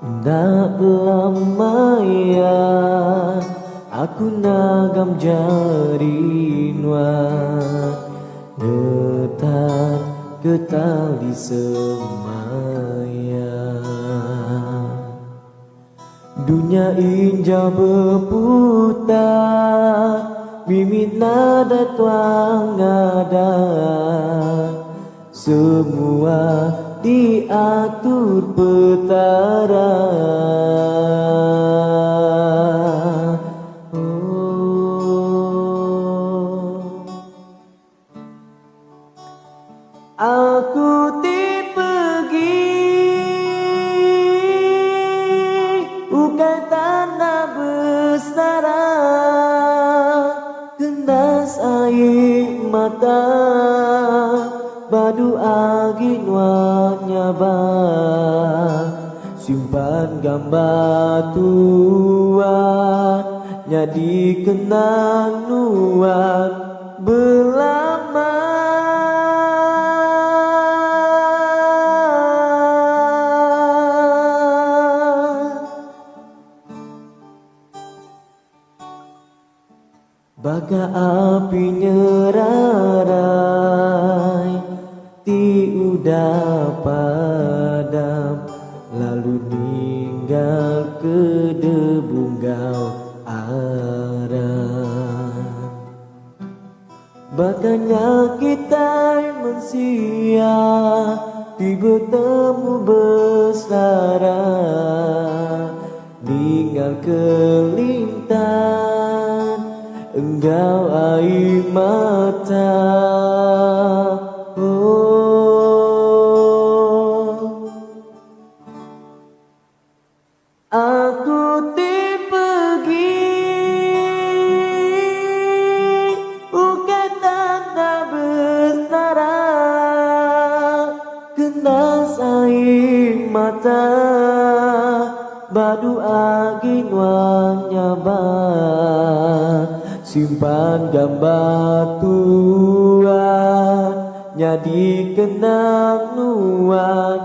Ndak lama ya aku nagam jari nuat getar ketali semaya. Dunia injau berputar, mimin nada tuang ada, semua diatur petara. Aku pergi bukan tanda bersara, kendas air mata badu agin wanyaba, simpan gambar tua jadi kenang nuan berlama. Baga api nyerarai tiudah padam, lalu ninggal ke debunggau arah. Baganya kita manusia tiba temu bersara, ninggal kelintan engkau air mata. Aku pergi bukan tanda bersara, kendas air mata badu agin wanyaba, simpan gambar tua jadi kenang nuan